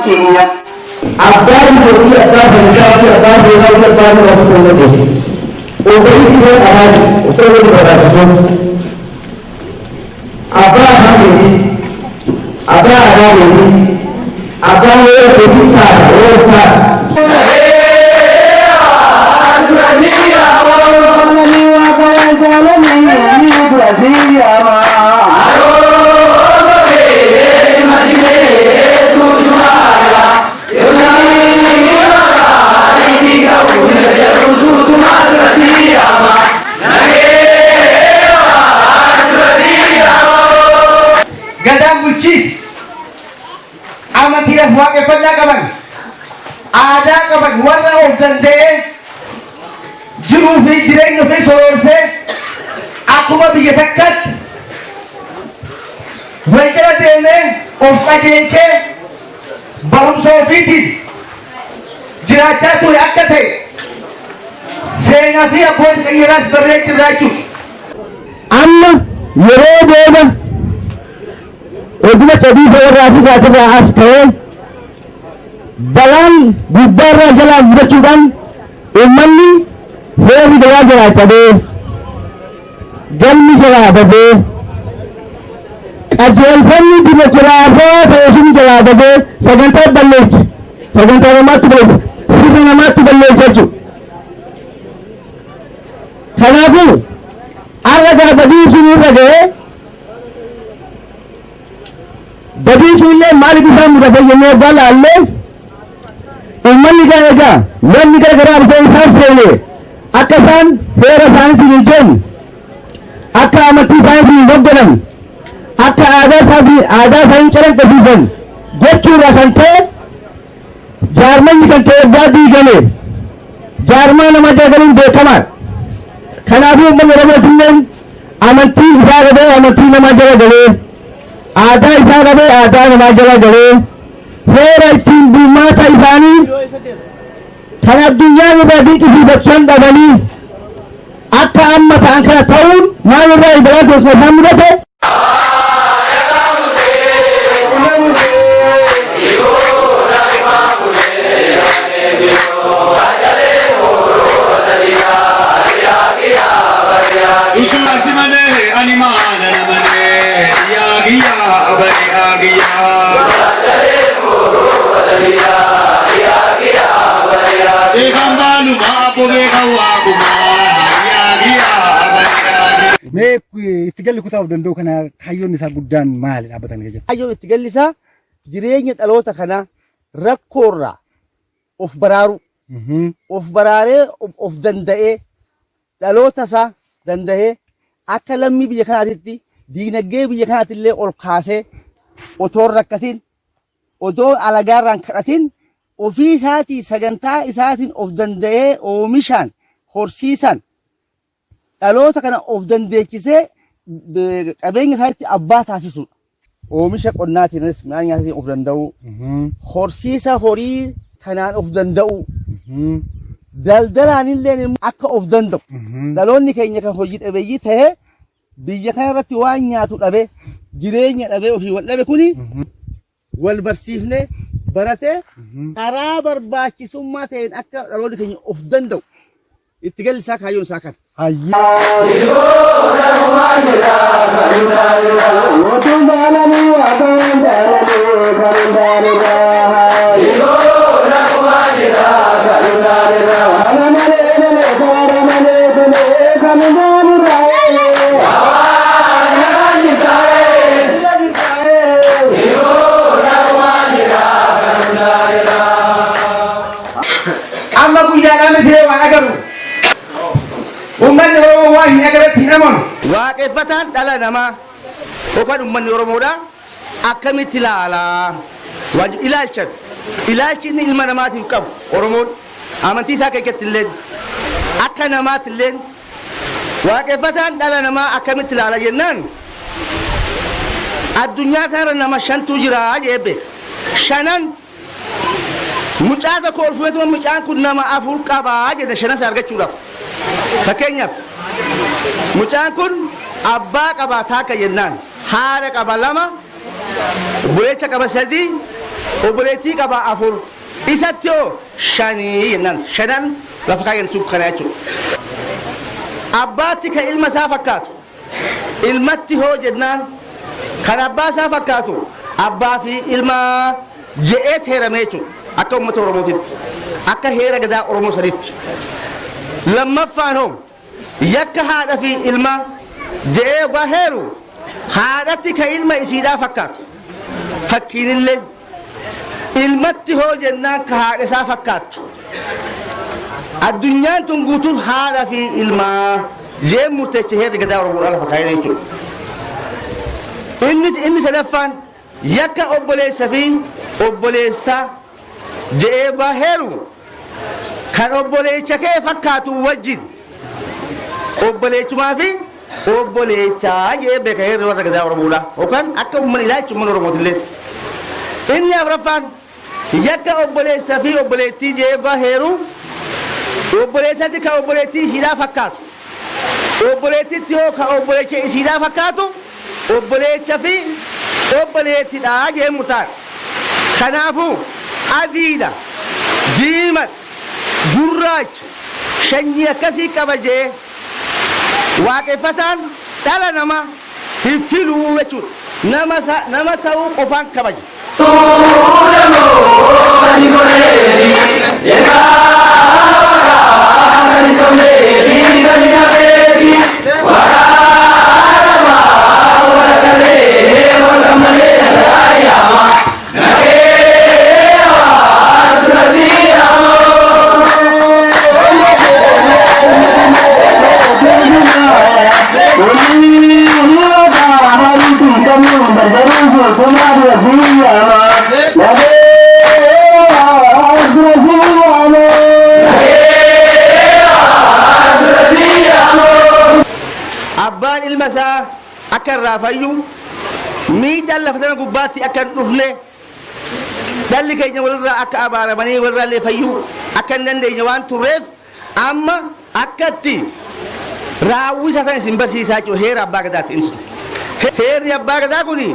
keenya abbaan mootii abbaa sagantaa fi abbaa seeraa fi abbaa muraasa ta'uu dandeenya. Obboleessi ta'e dhabaati otoo waliin barbaachisuuf abbaa afaan beetii abbaa aadaa beetii abbaa yoo beetii taata yoo taata. Waaqeffannaa qaban aadaa qaban warra of danda'ee jiruu fi jireenya ofii soroorsee akkuma biyya takkaatti walqira deemee of qajeelchee barumsa ofiitiin jiraachaa ture akka ta'e seenaa fi abbootii keenyaas barreessee jiraachuudha. Amma yeroo booda oduma cabii irraa fi gaatirraa as ka'ee balaan guddaarraa jalaa mudachuudhaan uummanni heerri garaa jalaa cabee galmi jalaa badee qajeelfamni dimokiraasii ta'e sun jalaa badee sagantaa balleessi sagantaa namaatti balleessi sirna namaatti balleessi jechuudha. Kanaafuu har'a gaafadii sun irra ga'ee badii sunillee maaliif isaan mudate jennee balaallee uummanni egaa namni gara garaa dhufee isaan seene akka isaan heera isaaniitiin hin jenne akka amantii isaaniitiin hin hogganan akka aadaa isaanii calaqqisiisan jechuudha kan ta'e jaarmanni kan ta'e waggaa diigame jaarmaa nama jagaluun beekamaadha. Kanaafuu uummanni Oromootillee amantii isaa qabee amantii namaa jala galee aadaa isaa qabee aadaa namaa jala galee heera ittiin bulmaata isaanii kan addunyaa irraa dinqisiifachan dhabanii akka amma ta'an kana ta'uun maal irraa ibalaa tokko isaan mudate. Mee itti galli kutaa'uuf danda'u kana kaayyoon isaa guddaan maali dhaabbatan jechuudha? Kaayyoon itti galli isaa jireenya dhaloota kana rakkoorraa of baraaru of baraaree of danda'ee dhaloota isaa danda'ee akka lammii biyya kanaatitti diinagdee biyya kanaatillee ol kaasee otoo rakkatiin otoo alagaarraan kadhatiin ofii isaatii sagantaa isaatiin of danda'ee oomishaan horsiisan dhaloota kana of dandeechisee qabeenya isaatti abbaa taasisudha. Oomisha qonnaatiinis midhaan nyaatiin of danda'u, horsiisa horii kanaan of danda'u, daldalaanillee akka of danda'u. Dhaloonni keenya kan hojii dhabeeyyii ta'ee biyya kana irratti waan nyaatu dhabe jireenya dhabe ofii wal dhabe kuni wal barsiifne barate karaa barbaachisummaa ta'een akka dhaloonni keenya of danda'u itti galli isaa kaayyoon isaa kana. Amma guyyaadhaan miti waan agaru uummanni Oromoo waa hin agarratti hin amanu. Waaqeffataan dhala namaa yookaan uummanni Oromoodha akkamitti ilaalaa waan ilaalchan ilaalchi inni ilma namaatiif qabu Oromoon amantii isaa keessatti illee akka namaatti illee waaqeffataan dhala namaa akkamitti ilaala jennaan addunyaa kana nama shantu jira jeebbe shanan mucaa tokko ulfeetuma mucaan kun nama afur qabaa jedhe shanas argachuudhaaf fakkeenyaaf mucaan kun abbaa qabaa taakka jennaan haadha qaba lama buleecha qaba sadii obboleettii qaba afur isatti yoo shanii jennaan shanan lafa kaayyan suuf kana jechuudha. Abbaatti kan ilma isaa fakkaatu ilmatti hoo jennaan kan abbaa isaa fakkaatu abbaa fi ilma je'ee heeramee jechuudha akka uummata Oromootitti akka heera gadaa Oromoo sanitti. Lammaffaan hoo yakka haadha fi ilma je'ee waa heeru haadhatti kan ilma isiidhaa fakkaatu fakkiinillee ilmatti hoo jennaan ka haadha isaa fakkaattu addunyaan tun guutuun haadha fi ilmaa jee murteecha heerri gadaa Oromoodhaa lafa kaayee jechuudha. Inni sadaffaan yakka obboleessa fi obboleessa je'ee waa heeru kan obboleecha kee fakkaatu wajjin obboleechumaa fi obboleechaa jee beeka heerri warra gadaa Oromoodhaa yookaan akka uummanidhaa jechuun mana Oromootillee. Inni afuraffaan yakka obboleessa fi obboleettii jee waa heeru obboleessatti kan obboleettii isiidhaa fakkaatu obboleettitti yoo kan obboleecha isiidhaa fakkaatu obboleecha fi obboleettidhaa jee murtaadha. Kanaafuu adiidha diimadha gurraacha shanyii akkasii qaba jee waaqeffataan dhala nama hin filuu jechuudha nama ta'uu qofaan kabaja. Abbaan ilma isaa akka irraa fayyu miidhaan lafa sana gubbaatti akka hin dhufne dhalli keenya walirraa akka abaaramanii walirraallee fayyuu akka hin dandeenye waan turreef amma akkatti raawwisa kan isin barsiisaa jiru heera abbaa gadaatti insu. Heerri abbaa gadaa kuni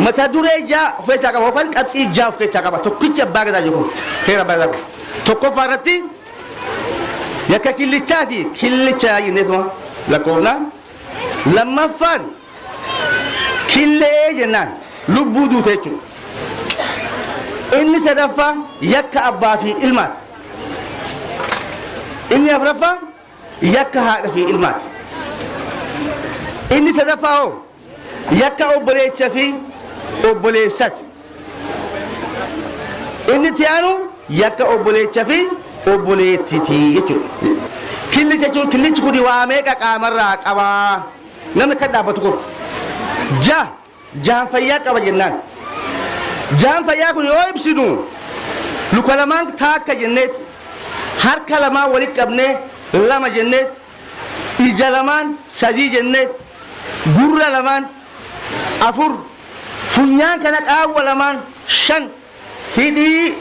mata duree ijaa of keessaa qaba yookaan qabxii ijaa of keessaa qaba tokkichi abbaa gadaa jiru heera abbaa gadaa tokkoffaa irratti yakka killichaati killicha jenneetuma lakkoofna lammaffaan killee jennaan lubbuu duute jechuudha. Inni sadaffaa yakka abbaa fi ilmaati. Inni afuraffaa yakka haadha fi ilmaati. Inni sadaffaa hoo yakka obboleessa fi obboleessati. Inni itti aanu yakka obboleessa fi obboleettiiti jechuudha. Killicha jechuun killichi kun waa meeqa qaamarraa qabaa namni kan dhaabbatu kun jaan fayyaa qaba jennaan. Jaan fayyaa kun yoo ibsinu luka lamaan taakka jenneet harka lamaan walitti qabnee lama jenneet ija lamaan sadii jenneet gurra lamaan afur funyaan kana qaawwa lamaan shan hidhii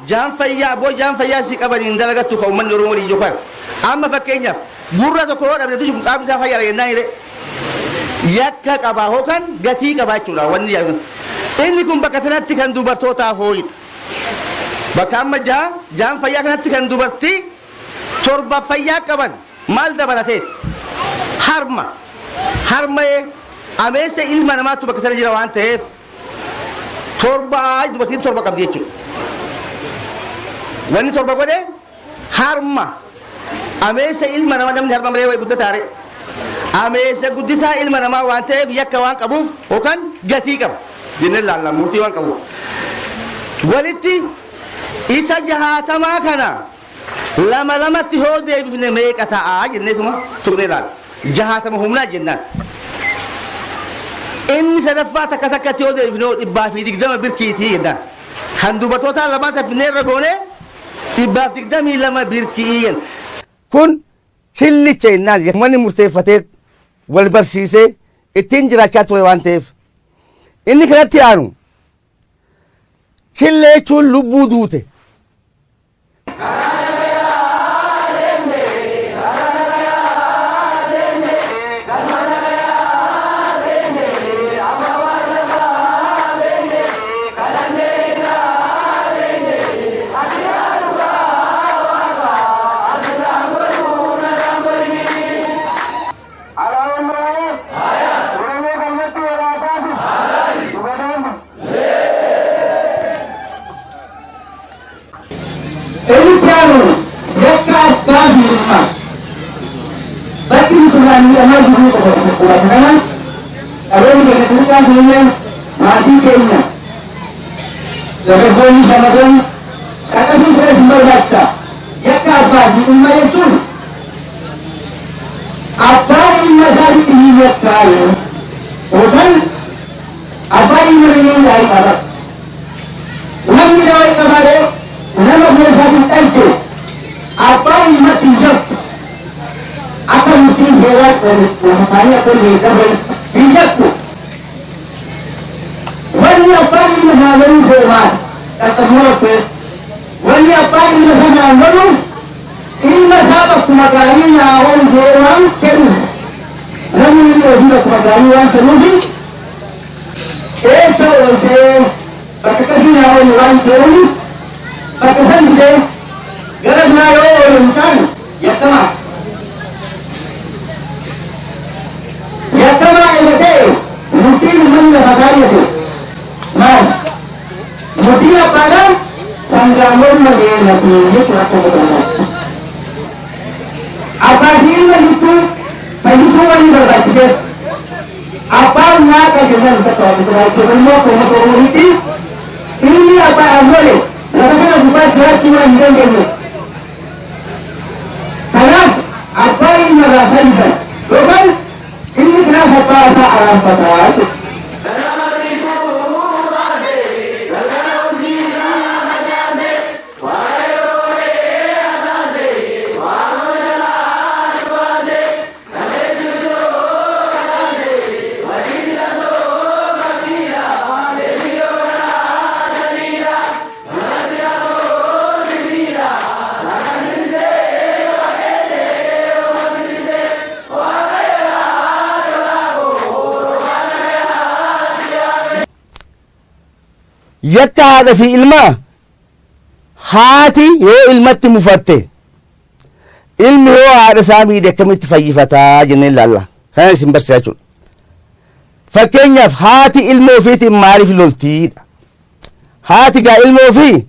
jaan fayyaa boo jaan fayyaa si qabaniin dalagattu ka uummanni Oromoo waliin yookaan amma fakkeenyaaf gurra tokko yoo dhabde kun qaamni isaa fayyaa jennaan jedhe yakka qabaa yookaan gatii qabaa jechuudha wanni yaadu. Inni kun bakka sanatti kan dubartootaa hooyidha. Bakka amma jaan fayyaa kanatti kan dubartii torba fayyaa qaban maal dabalateet harma'ee ameessa ilma namaatu bakka sana jira waan ta'eef dubartiin torba qabdi jechuudha. Wanni torba godhe harma ameessa ilma namaa namni harma malee wayi guddataare ameessa guddisaa ilma namaa waan ta'eef yakka waan qabuuf yookaan gatii qaba jennee laalla murtii waan qabuuf walitti isa jahaatamaa kana lama lamatti hoo deebifne meeqa ta'a jenneetuma tuqnee laalla jahaatama humnaa jennaan. Inni sadaffaa takka takkatti hoo deebifne 120 birkiitii jennaan kan dubartootaa lamaan saffinee irra goonee 122 birkii. Kun killicha jennaan manni murteeffatee wal barsiisee ittiin jiraachaa ture waan ta'eef inni kanatti aanu killee jechuun lubbuu duute. amma bakki mutuulanii amal jiru qaba kana qabeenya keenya tuutaan keenya maatii keenya dargaggoonni shamaran caqasuun fedha sin barbaachisa yakka abbaa fi ilma jechuun abbaan ilma isaatti ni yakkaa yookaan abbaan ilma reenyaan gaarii qaba namni nama qabaadhe nama biyya isaatiin dhalche abbaan ilmatti hin yakku akka murtiin heeraa makaanii akka leeqaban hin yakku wanni abbaan ilma isaa garuu seemaan qaqqabuu rabbee wanni abbaan ilma isaa naan godhu ilma isaa bakkuma gaarii nyaawwan seemaan kennu namni ilma ofii bakkuma gaarii waan kennuufi eecha ooltee bakka kasii nyaawwan waan ta'uuni bakka san fidee gara biraa yoo oole mucaan yakkamaa ega ta'e murtiin uummanni lafa kaayyate maal murtiin abbaadhaan sangaamon malee lafiin jechuudha akka godhamu abbaatiin ilma gidduu fayyisuu wanni barbaachiseef abbaan waaqa jennan tokko jechuudha immoo kuma ta'uunitti ilmi abbaadhaan lole lafa kana gubbaa jiraachuu waan hin dandeenye kanaaf abbaa ilma irraa fayyisan yookaan ilmi kanaaf abbaa isaa araarfataa jechuudha. yakka haadha fi ilmaa haati yoo ilmatti mufatte ilmi yoo haadha isaa miidhe akkamitti fayyifataa jennee ilaalla. Kana isin barsiisa jechuudha. Fakkeenyaaf haati ilma ofiitiin maaliif loltiidha? Haati gaa ilma ofii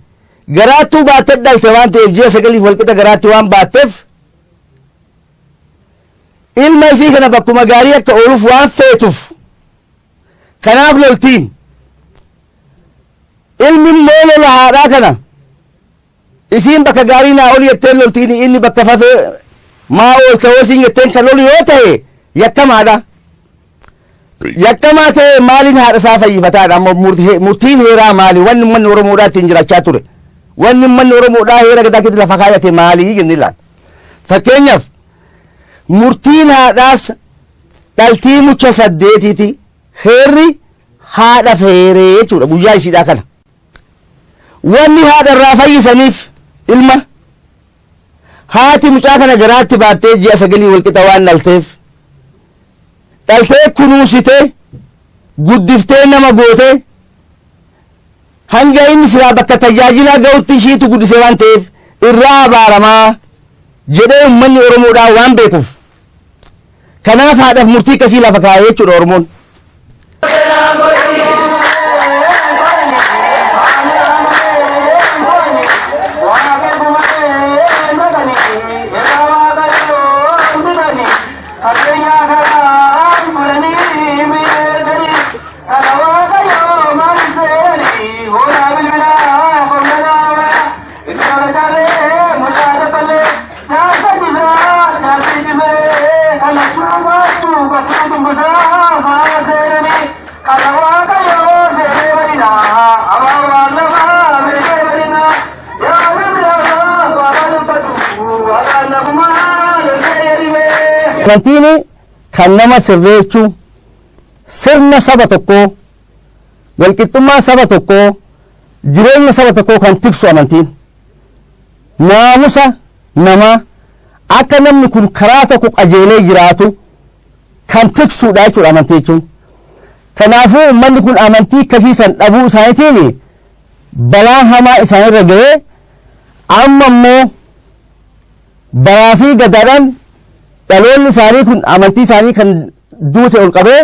garaattuu baattee dhalte waan ta'eef ji'a 9 walqixa garaatti waan baatteef ilma isii kana bakkuma gaarii akka ooluuf waan feetuuf kanaaf loltiin. ilmi immoo lola haadhaa kana isiin bakka gaarii naa oli jetteen loltiin inni bakka fafee maa oolta yoo isiin jetteen kan lolu yoo ta'e yakkamaadha. Yakkamaa ta'e maaliin haadha isaa fayyifataadha ammoo murtiin heeraa maali? Wanni uummanni Oromoodhaa ittiin jiraachaa ture wanni uummanni Oromoodhaa heera gadaa keessa lafa kaayate maali jennee ilaalla. Fakkeenyaaf murtiin haadhaas dhaltii mucha 8ti heerri haadha feeree jechuudha guyyaa isiidhaa kana. Wanni haadha irraa fayyisaniif ilma haati mucaa kana garaatti baattee ji'a 9 walqixa waan dhalteef dhaltee kunuunsitee guddiftee nama gootee hanga inni silaa bakka tajaajilaa ga'utti ishiitu guddisee waan ta'eef irraa abaaramaa jedhee uummanni Oromoodhaa waan beekuuf kanaaf haadhaaf murtii akkasii lafa kaa'ee jechuudha Oromoon. Amantiin kan nama sirreechuu sirna saba tokkoo walqixxummaa saba tokkoo jireenya saba tokkoo kan tiksu amantiin naamusa namaa akka namni kun karaa tokko qajeelee jiraatu kan tiksuudha jechuudha amantii jechuun. Kanaafuu uummanni kun amantii akkasiisan dhabuu isaaniitiin balaan hamaa isaanirra ga'ee amma immoo baraa fi gadaadhaan dhaloonni isaanii kun amantii isaanii kan duute ol qabee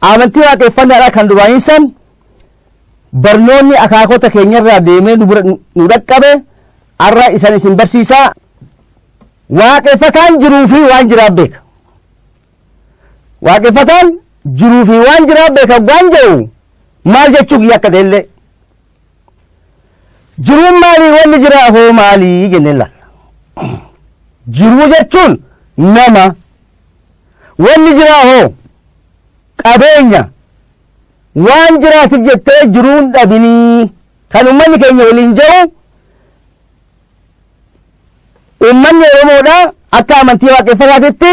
amantii waaqeffannaadhaa kan duraanisan barnoonni akaakota keenyarraa deemee nu dhaqqabe arra isin barsiisaa waaqeffataan jiruu fi waan jiraa beeka. Waaqeffataan jiruu fi waan jiraa beeka waan jedhu maal jechuu guyyaa akka ta'ellee. Jiruun maalii wanni jiraa hoo maalii jennee laalla. Jiruu jechuun nama. Wanni jiraa hoo qabeenya. Waan jiraatiif jettee jiruun dhabinii kan uummanni keenya waliin jiru uummanni Oromoodhaa akka amantii waaqeffataatitti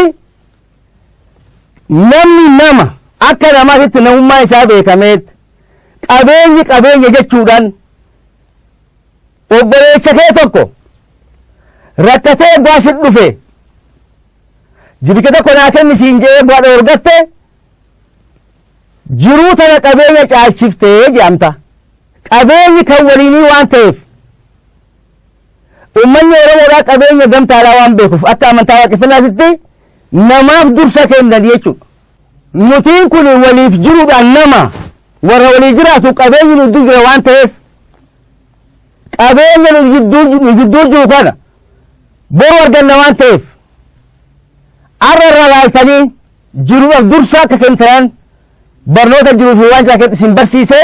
namni nama akka namaatitti namummaa isaa beekameet qabeenyi qabeenya jechuudhaan obboleessa kee tokko rakkatee baasit dhufe jibike tokko naa kenni siin jedhee bu'aa dhoorgatte jiruu tana qabeenya caalchiftee jedhamta. Qabeenyi kan waliinii waan ta'eef uummanni Oromoodhaa qabeenya gamtaadhaa waan beekuuf akka amantaa waaqeffataatitti namaaf dursa kennan jechuudha. Nutiin kun waliif jiruudhaan nama warra walii jiraatu qabeenyi nu gidduu jira waan ta'eef qabeenya nu gidduu jiru kana boru arganna waan ta'eef arra irraa laaltanii jiruudhaaf dursa akka kennan barnoota jiruu fi waan jiraatu isin barsiise.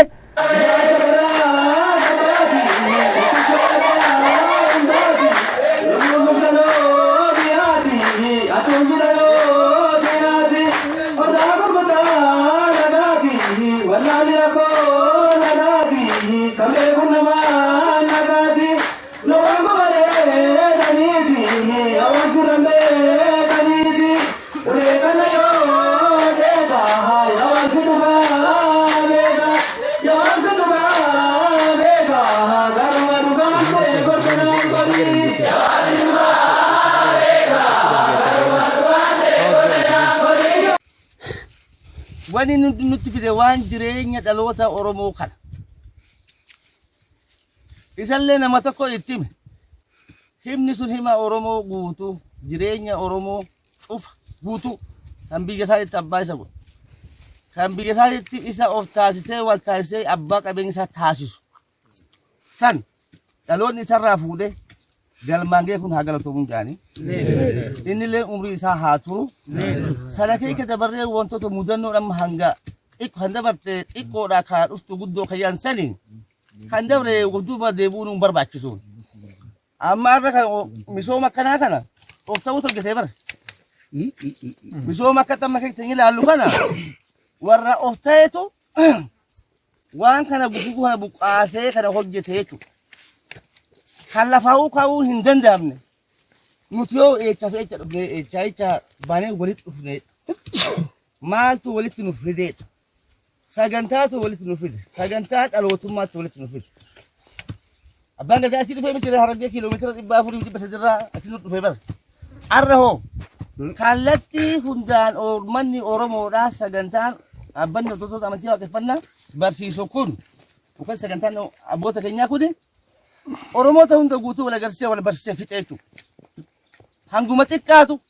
Wani nuti fide waan jireenya dhaloota Oromoo kana. Isallee nama tokko itti hime. Himni sun hima Oromoo guutuu, jireenya Oromoo cufa guutuu kan biyya isaatti abbaa isa godhu. Kan biyya isaatti isa of taasisee wal taasisee abbaa qabeenya isaa taasisu. San dhaloonni isarraa fuudhee galmaangee kun haa galatoomuu jaanii. Inni illee umrii isaa haa turu. Sana keessa dabarree wantoota mudannoodhaan hanga kan dabarte xiqqoodhaa kaa dhuftu guddoo kayyaan saniin kan dabre duuba deebi'uun hin barbaachisu. Amma irra kan misooma akkanaa kana of ta'uu tolgatee bara. Misooma akka xamma keessa ilaallu kana warra of ta'etu waan kana guguu kana buqqaasee kana hojjetee jechuudha. Kan lafaa'uu kaa'uu hin danda'amne nuti yoo eecha feecha dhufnee eecha baanee walitti dhufnee maaltu walitti nu fideedha. Sagantaatu walitti nu fide. Sagantaa dhalootummaatti walitti nu fide. Abbaan gadaa asii dhufee miti Harargee kiiloomeetira 400 achi nu dhufee bara. Arra hoo kallattii hundaan manni Oromoodhaa sagantaan abbaan hordoftoota amantii waaqeffannaa barsiisu kun yookaan sagantaan abboota keenyaa kun Oromoota hunda guutuu wal agarsiisee wal barsiisee fixee jechuudha. Hanguma xiqqaatu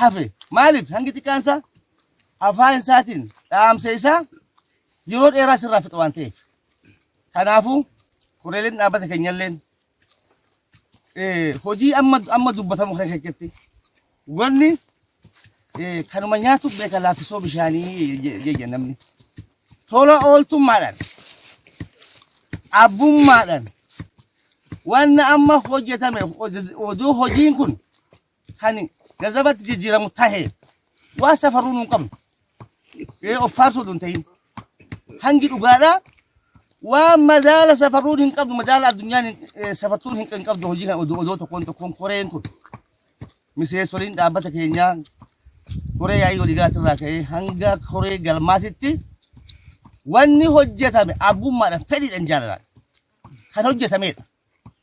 hafe maaliif hangi xiqqaansaa afaan isaatiin dhaamsa isaa yeroo dheeraa sirraa fixa waan ta'eef. Kanaafuu kureeleen dhaabbata keenyalleen hojii amma dubbatamu kana keessatti wanni kanuma nyaatu beeka laaffisoo bishaanii jechuudha namni. Tola ooltummaadhaan abbummaadhaan wanna amma hojjetame oduu hojiin kun kan gazabatti jijjiiramu tahee waa safaruu nuun qabnu. Of faarsuu duun ta'in hangi dhugaadhaa waan madaala safaruun hin qabnu madaala addunyaan safartuun hin qabdu hojii kan odoo tokkoon koreen kun miseensoliin dhaabbata keenyaa koree yaa'ii oligaatirraa ka'ee hanga koree galmaatitti wanni hojjetame abbummaadhaan fedhiidhaan jaalalaan kan hojjetamedha.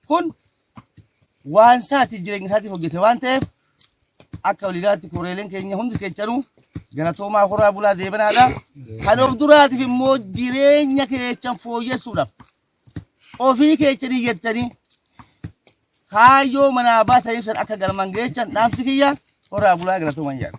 Kun waan isaati jireenya isaatiif hojjete waan ta'eef akka oligaatti koreeleen keenya hundi keessanuu galatoomaa horaa bulaa deebanaadha. Kan of duraatiif immoo jireenya keessan fooyyessuudhaaf ofii keessanii jettanii kaayyoo manaa baataniif san akka galmaan geessan dhaamsi kiyya horaa bulaa galatoomaa jedha.